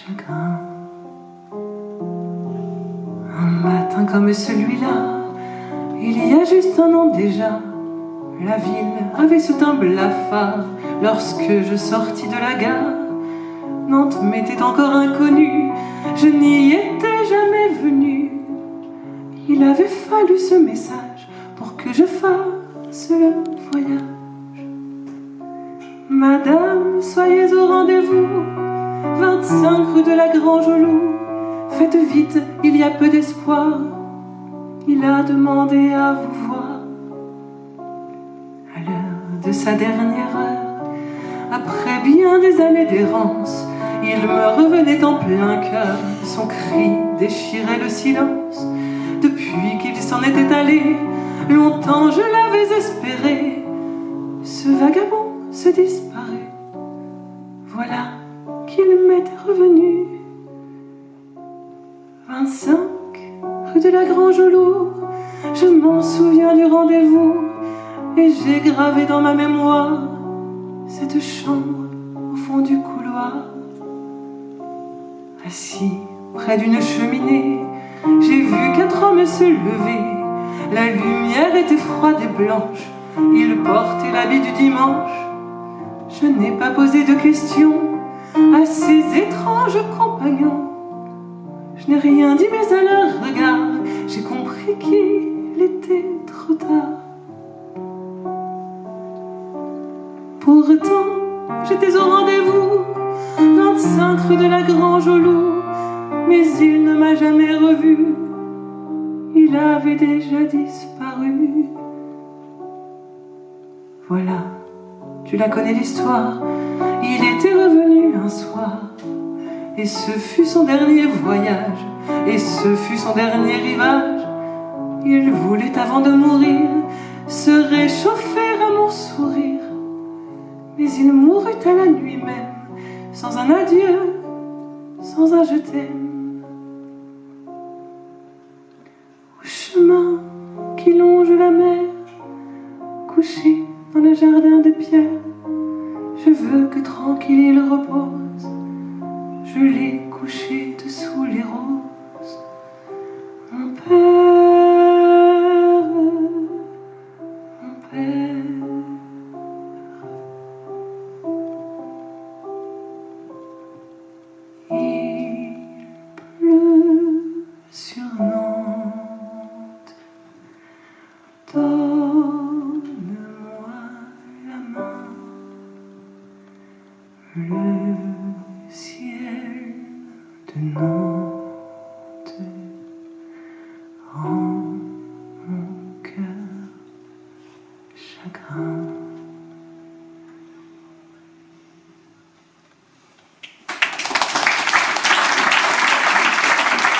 chagrin. Un matin comme celui-là, il y a juste un an déjà, la ville avait sous un blafard. Lorsque je sortis de la gare, Nantes m'était encore inconnue, je n'y étais jamais venu. Il avait fallu ce message pour que je fasse le voyage. Madame, soyez au rendez-vous, 25 rue de la Grange au Loup. Faites vite, il y a peu d'espoir, il a demandé à vous voir. À l'heure de sa dernière heure, après bien des années d'errance, il me revenait en plein cœur, son cri déchirait le silence. Depuis qu'il s'en était allé, longtemps je l'avais espéré, ce vagabond se disparut, voilà qu'il m'était revenu. 25 rue de la Grange au Loup, je m'en souviens du rendez-vous, et j'ai gravé dans ma mémoire cette chambre au fond du couloir. Assis près d'une cheminée, j'ai vu 4 hommes se lever. La lumière était froide et blanche, ils portaient l'habit du dimanche. Je n'ai pas posé de questions à ces étranges compagnons. Je n'ai rien dit, mais à leur regard, j'ai compris qu'il était trop tard. Pourtant, j'étais au rendez-vous, 25 rue de la Grange au Loup, mais il ne m'a jamais revu, il avait déjà disparu. Voilà, tu la connais l'histoire, il était revenu un soir, et ce fut son dernier voyage, et ce fut son dernier rivage. Il voulait avant de mourir se réchauffer à mon sourire, mais il mourut à la nuit même, sans un adieu, sans un je t'aime. Au chemin qui longe la mer, couché dans le jardin de pierre, je veux que tranquille il repose, je l'ai couché dessous les roses. Mon père, mon père. Il pleut sur Nantes, donne-moi la main. Le ciel de Nantes